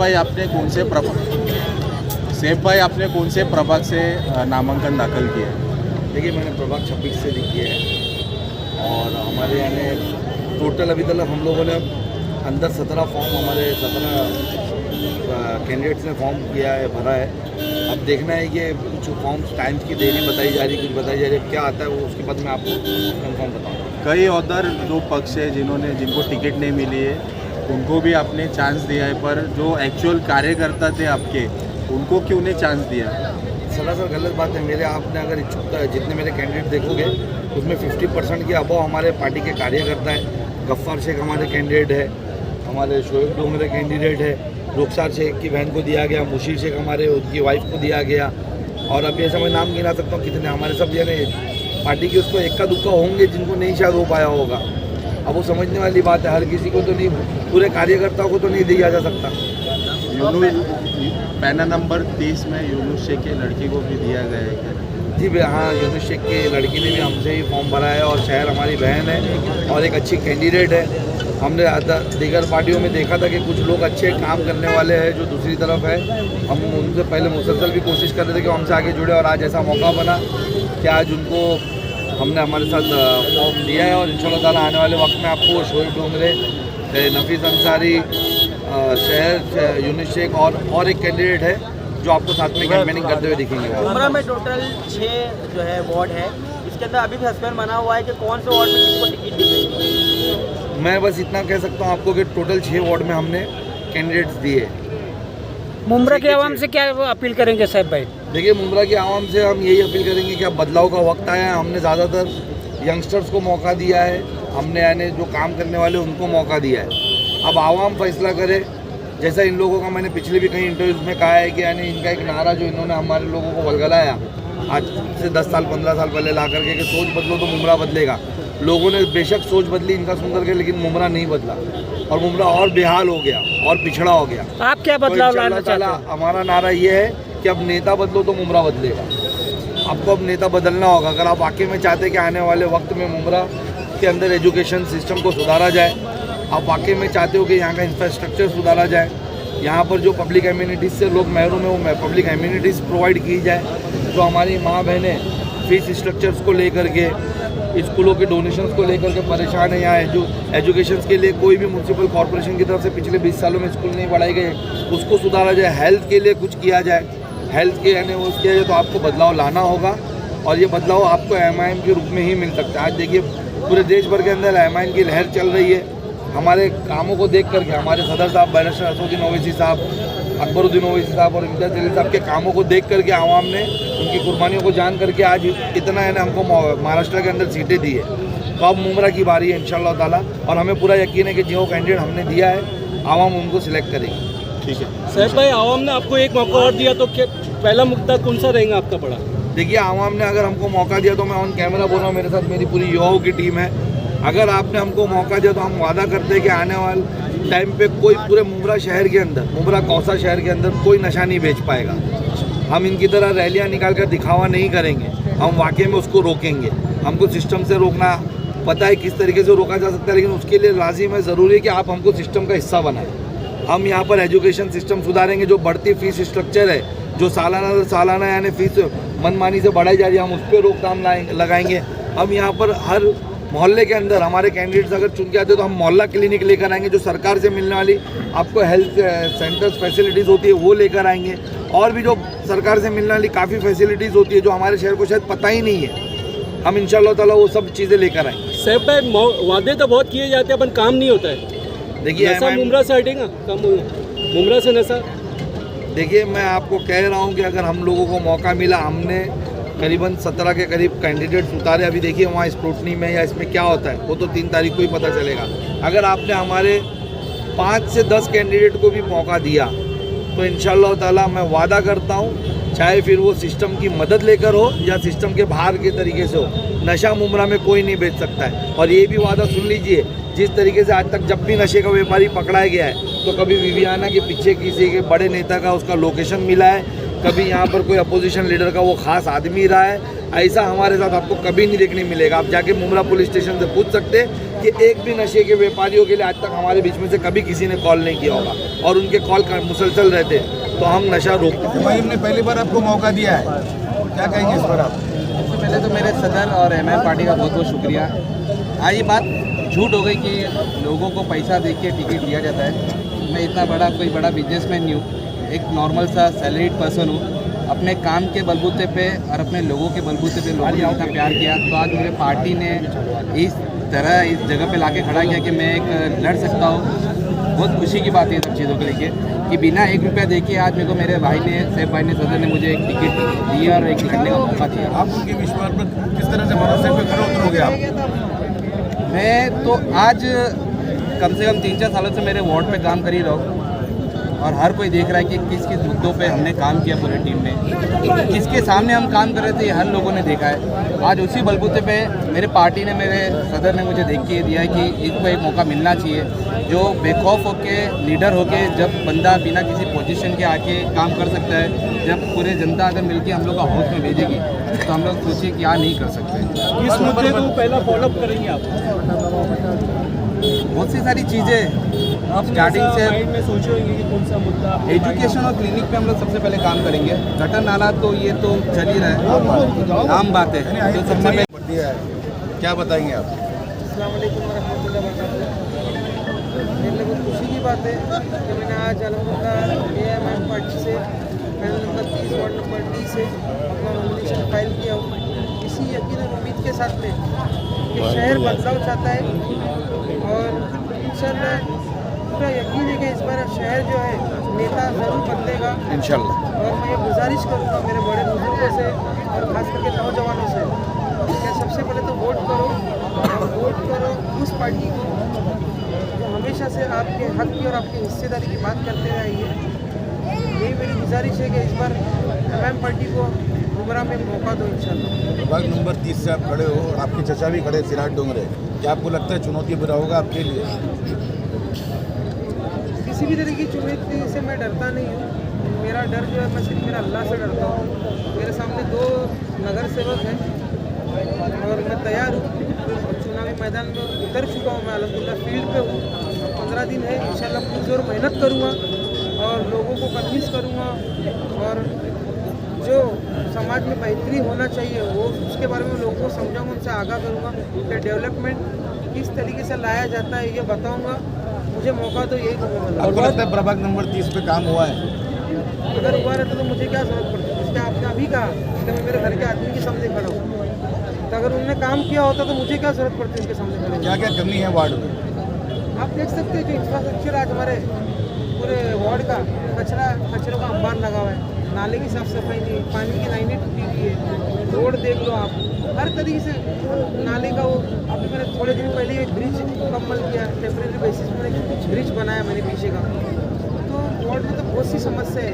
भाई आपने कौन से प्रभाग से नामांकन दाखिल किया है? देखिए, मैंने प्रभाग 26 से किया है और हमारे यहाँ टोटल अभी तक हम लोगों ने अंदर 17 फॉर्म, हमारे 17 कैंडिडेट्स ने फॉर्म किया है, भरा है। अब देखना है कि कुछ फॉर्म्स टाइम्स की देरी बताई जा रही, कुछ बताई जा रही है, क्या आता है वो उसके बाद मैं आपको कंफर्म बताऊँगा। कई अदर जो पक्ष है जिनको टिकट नहीं मिली है उनको भी आपने चांस दिया है, पर जो एक्चुअल कार्यकर्ता थे आपके उनको क्यों नहीं चांस दिया? सरासर गलत बात है। मेरे आपने अगर इच्छुक जितने मेरे कैंडिडेट देखोगे उसमें 50% के अबव हमारे पार्टी के कार्यकर्ता है। गफ्फार शेख हमारे कैंडिडेट है, हमारे शोएब डोंगरे कैंडिडेट है, रुखसार शेख की बहन को दिया गया, मुशीर शेख हमारे उनकी वाइफ को दिया गया, और अभी ऐसा मैं नाम गिना सकता हूँ कितने हमारे सब यानी पार्टी के उसको इक्का दुक्का होंगे जिनको नहीं शायद हो पाया होगा। अब वो समझने वाली बात है, हर किसी को तो नहीं, पूरे कार्यकर्ताओं को तो नहीं दिया जा सकता। पैनल नंबर 30 में यूनुस शेख के लड़की को भी दिया गया है क्या? जी हाँ, यूनुस शेख की लड़की ने भी हमसे ही फॉर्म भरा है और शहर हमारी बहन है और एक अच्छी कैंडिडेट है। हमने दीगर पार्टियों में देखा था कि कुछ लोग अच्छे काम करने वाले हैं जो दूसरी तरफ है। हम उनसे पहले मुसलसल भी कोशिश कर रहे थे कि हमसे आगे जुड़े और आज ऐसा मौका बना कि आज उनको हमने हमारे साथ फॉर्म दिया है और इंशाल्लाह ताला आने वाले वक्त में आपको शोएब डोंगरे, नफीस अंसारी, शहर यूनुस शेख और एक कैंडिडेट है जो आपको साथ में कैंपेनिंग करते हुए दिखेंगे। उमरा में टोटल 6 जो है वार्ड है, इसके अंदर अभी भी सस्पेंस बना हुआ है कि कौन से वार्ड में किसको टिकट दी गई। मैं बस इतना कह सकता हूँ आपको कि टोटल 6 वार्ड में हमने कैंडिडेट्स दिए। मुमरा की आवाम से क्या अपील करेंगे साहब भाई? देखिए, मुमरा की आवाम से हम यही अपील करेंगे कि अब बदलाव का वक्त आया है। हमने ज़्यादातर यंगस्टर्स को मौका दिया है, हमने यानी जो काम करने वाले उनको मौका दिया है। अब आवाम फैसला करे। जैसा इन लोगों का मैंने पिछले भी कई इंटरव्यूज़ में कहा है कि यानी इनका एक नारा जो इन्होंने हमारे लोगों को वलगलाया आज से 10 साल 15 साल पहले ला करके कि सोच बदलो तो मुमरा बदलेगा। लोगों ने बेशक सोच बदली इनका सुंदर के, लेकिन मुमरा नहीं बदला और मुमरा और बेहाल हो गया और पिछड़ा हो गया। आप क्या बदलाव लाना चाहते हैं? हमारा नारा ये है कि अब नेता बदलो तो मुमरा बदलेगा। आपको अब नेता बदलना होगा अगर आप वाकई में चाहते कि आने वाले वक्त में मुमरा के अंदर एजुकेशन सिस्टम को सुधारा जाए, आप वाकई में चाहते हो कि यहाँ का इंफ्रास्ट्रक्चर सुधारा जाए, यहाँ पर जो पब्लिक एम्यूनिटीज़ से लोग महरूम है वो पब्लिक एम्यूनिटीज़ प्रोवाइड की जाए, जो हमारी माँ बहनें फीस स्ट्रक्चर्स को लेकर के, स्कूलों के डोनेशंस को लेकर के परेशान है, यहाँ एजुकेशन के लिए कोई भी म्यूनसिपल कॉर्पोरेशन की तरफ से पिछले 20 सालों में स्कूल नहीं बढ़ाए गए, उसको सुधारा जाए। हेल्थ के लिए कुछ किया जाए, हेल्थ के यानी वो किया जाए, तो आपको बदलाव लाना होगा और ये बदलाव आपको MIM के रूप में ही मिल सकता है। आज देखिए पूरे देश भर के अंदर MIM की लहर चल रही है। हमारे कामों को देख करके हमारे सदर साहब बैरिस्टर असदुद्दीन ओवैसी साहब, अकबरुद्दीन ओवैसी साहब और इम्तियाज़ जलील साहब के कामों को देख करके आवाम ने उनकी कुर्बानियों को जान करके आज इतना है ना हमको महाराष्ट्र के अंदर सीटें दी है। तो अब मुमरा की बारी है इंशाल्लाह ताला और हमें पूरा यकीन है कि जो कैंडिडेट हमने दिया है आवाम उनको सिलेक्ट करेगी। ठीक है साहब भाई, आवाम ने आपको एक मौका और दिया तो क्या पहला मुद्दा कौन सा रहेगा आपका बड़ा? देखिए, आवाम ने अगर हमको मौका दिया तो मैं ऑन कैमरा बोल रहा हूँ, मेरे साथ मेरी पूरी युवाओं की टीम है। अगर आपने हमको मौका दिया तो हम वादा करते हैं कि आने वाले टाइम पे कोई पूरे मुमरा शहर के अंदर, मुमरा कौसा शहर के अंदर कोई नशा नहीं बेच पाएगा। हम इनकी तरह रैलियां निकाल कर दिखावा नहीं करेंगे, हम वाकई में उसको रोकेंगे। हमको सिस्टम से रोकना पता है किस तरीके से रोका जा सकता है, लेकिन उसके लिए लाजिम है, ज़रूरी है कि आप हमको सिस्टम का हिस्सा बनाएं। हम यहाँ पर एजुकेशन सिस्टम सुधारेंगे। जो बढ़ती फीस स्ट्रक्चर है, जो सालाना यानी फीस मनमानी से बढ़ाई जा रही है, हम उस पर रोकथाम लगाएंगे। हम यहाँ पर हर मोहल्ले के अंदर हमारे कैंडिडेट्स अगर चुन के आते हैं तो हम मोहल्ला क्लिनिक लेकर आएंगे, जो सरकार से मिलने वाली आपको हेल्थ सेंटर्स फैसिलिटीज़ होती है वो लेकर आएंगे, और भी जो सरकार से मिलने वाली काफ़ी फैसिलिटीज़ होती है जो हमारे शहर को शायद पता ही नहीं है, हम इंशाल्लाह ताला वो सब चीज़ें लेकर आएंगे। साहब भाई, वादे तो बहुत किए जाते हैं पर काम नहीं होता है। देखिए, नशा मुमरा से हटेगा, कम मुमरा से नशा। देखिए, मैं आपको कह रहा हूँ कि अगर हम लोगों को मौका मिला, हमने करीबन 17 के करीब कैंडिडेट्स उतारे। अभी देखिए वहाँ स्क्रूटनी में या इसमें क्या होता है वो तो 3 तारीख को ही पता चलेगा। अगर आपने हमारे 5 से 10 कैंडिडेट को भी मौका दिया तो इंशाअल्लाह ताला मैं वादा करता हूँ, चाहे फिर वो सिस्टम की मदद लेकर हो या सिस्टम के बाहर के तरीके से हो, नशा मुमरा में कोई नहीं बेच सकता है। और ये भी वादा सुन लीजिए, जिस तरीके से आज तक जब भी नशे का व्यापारी पकड़ा गया है तो कभी विवियाना के पीछे किसी के बड़े नेता का उसका लोकेशन मिला है, कभी यहाँ पर कोई अपोजिशन लीडर का वो खास आदमी रहा है। ऐसा हमारे साथ आपको कभी नहीं देखने मिलेगा। आप जाके मुमरा पुलिस स्टेशन से पूछ सकते कि एक भी नशे के व्यापारियों के लिए आज तक हमारे बीच में से कभी किसी ने कॉल नहीं किया होगा और उनके कॉल मुसलसल रहते, तो हम नशा रोकते। मुहिम ने पहली बार आपको मौका दिया है, क्या कहेंगे इस पर आप? सबसे पहले तो मेरे सदर और एमएम पार्टी का बहुत बहुत शुक्रिया। आज ये बात झूठ हो गई कि लोगों को पैसा दे के टिकट दिया जाता है। मैं इतना बड़ा कोई बड़ा बिजनेसमैन नहीं हूँ, एक नॉर्मल सा सैलरीड पर्सन हूँ। अपने काम के बलबूते पे और अपने लोगों के बलबूते पे लोगों ने इतना प्यार किया, तो आज मेरे पार्टी ने इस तरह इस जगह पे लाके खड़ा किया कि मैं एक लड़ सकता हूँ। बहुत खुशी की बात है सब चीज़ों को लेके कि बिना 1 रुपया देके आज मेरे को मेरे भाई ने सैफ भाई ने सदर ने मुझे एक टिकट दिया और एक लड़ने का मौका दिया। आप उनके विश्वास पर किस तरह से भरोसे पे खड़े उतरोगे आप? मैं तो आज कम से कम 3-4 सालों से मेरे वार्ड पे काम कर ही रहा हूँ और हर कोई देख रहा है कि किस किस मुद्दों पे हमने काम किया पूरे टीम ने, किसके सामने हम काम कर रहे थे, ये हर लोगों ने देखा है। आज उसी बलबूते पे मेरे पार्टी ने मेरे सदर ने मुझे देख के दिया है कि इनको एक मौका मिलना चाहिए, जो बेखौफ होके लीडर होके जब बंदा बिना किसी पोजीशन के आके काम कर सकता है, जब पूरे जनता अगर मिलके हम लोग का हाउस में भेजेगी तो हम लोग सोचिए क्या नहीं कर सकते। किस मुद्दे को पहला फॉलोअप करेंगे आप? बहुत सी सारी चीज़ें आप स्टार्टिंग से माइंड में सोचे होंगे कि कौन सा मुद्दा एजुकेशन और क्लिनिक पे हम लोग सबसे पहले काम करेंगे। गटर नाला तो ये तो चल ही रहा है, आम बात है। तो सबसे पहले बढ़ दिया है, क्या बताएंगे आप? अस्सलाम वालेकुम वरहमतुल्लाहि वबरकातुहू। मेरे लिए बहुत खुशी की बात है कि मैंने आज अल्हम्दुलिल्लाह एएमएम पार्टी से पैनल नंबर 30 वार्ड नंबर 20 से अपना नॉमिनेशन फाइल किया हूँ, इसी यकीन और उम्मीद के साथ में कि शहर बदलाव चाहता है और इंशाल्लाह पूरा यकीन है कि इस बार शहर जो है नेता ज़रूर बदलेगा इंशाल्लाह। और मैं ये गुजारिश करूँगा मेरे बड़े बुजुर्गों से और ख़ास करके नौजवानों से कि सबसे पहले तो वोट करो और वोट करो उस पार्टी को जो हमेशा से आपके हक की और आपकी हिस्सेदारी की बात करते रही है। यही मेरी गुजारिश है कि इस बार एमएम पार्टी को गुमराह में मौका दो इंशाल्लाह। प्रभाग नंबर 30 से आप खड़े हो और आपके चचा भी खड़े सिराज डोंगरे, क्या आपको लगता है चुनौती बुरा होगा आपके लिए? किसी भी तरह की चुनौती से मैं डरता नहीं हूँ। मेरा डर जो है मैं सिर्फ मेरा अल्लाह से डरता हूँ। मेरे सामने 2 नगर सेवक हैं और मैं तैयार हूँ और चुनावी मैदान में उतर चुका हूँ। मैं अल्हम्दुलिल्लाह फील्ड पे हूँ। 15 दिन है, इंशाल्लाह पुरजोर मेहनत करूँगा और लोगों को कन्विंस करूँगा और जो समाज में बेहतरी होना चाहिए वो उसके बारे में लोगों को समझाऊंगा, उनसे आगाह करूँगा कि डेवलपमेंट किस तरीके से लाया जाता है ये बताऊँगा। मुझे मौका तो यही कहूँगा। आपको लगता है प्रभाग नंबर 30 पे काम हुआ है? अगर हुआ रहता तो मुझे क्या ज़रूरत पड़ती, जिसके आपने अभी कहा कि मैं मेरे घर के आदमी के सामने खड़ा हूँ, तो अगर उन्होंने काम किया होता तो मुझे क्या ज़रूरत पड़ती उनके सामने खड़े होने क्या क्या कमी है वार्ड में? की। आप देख सकते हैं जो इंफ्रास्ट्रक्चर आज हमारे पूरे वार्ड का कचरों का अंबार लगा हुआ है, नाले की साफ सफाई नहीं, पानी की लाइनें टूटी हुई है, रोड देख लो आप, हर तरीके से नाले का वो अभी मैंने थोड़े दिन पहले एक ब्रिज मुकम्मल किया, टेम्परेरी बेसिस पर ब्रिज बनाया मैंने पीछे का। तो वार्ड में तो बहुत सी समस्या है,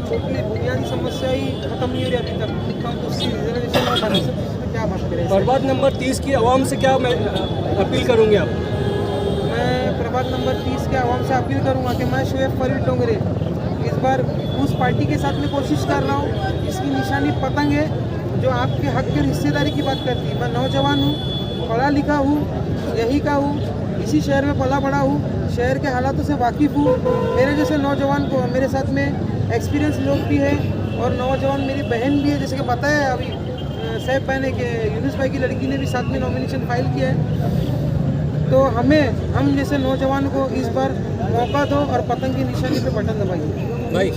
छोटी बुनियादी समस्या ही खत्म नहीं हो रही अभी तक, तो हम उसकी रिजर्वेशन और बाकी सब चीज़ में क्या बात करें। प्रभाग नंबर 30 की आवाम से क्या मैं अपील करूँगी आप? मैं प्रभाग नंबर 30 के आवाम से अपील करूंगा कि मैं शोएब फरीद डोंगरे इस बार उस पार्टी के साथ में कोशिश कर रहा हूँ, इसकी निशानी पतंग है जो आपके हक की हिस्सेदारी की बात करती है। मैं नौजवान हूँ, पढ़ा लिखा हूँ, यही का हूँ, इसी शहर में पला बड़ा हूँ, शहर के हालातों से वाकिफ़ हूँ। मेरे जैसे नौजवान को मेरे साथ में एक्सपीरियंस लोग भी है और नौजवान मेरी बहन भी है, जैसे कि बताया अभी सैफ भाई ने कि यूनुस भाई की लड़की ने भी साथ में नॉमिनेशन फाइल किया है। तो हम जैसे नौजवान को इस बार मौका दो और पतंग की निशानी पे बटन दबाइए। भाई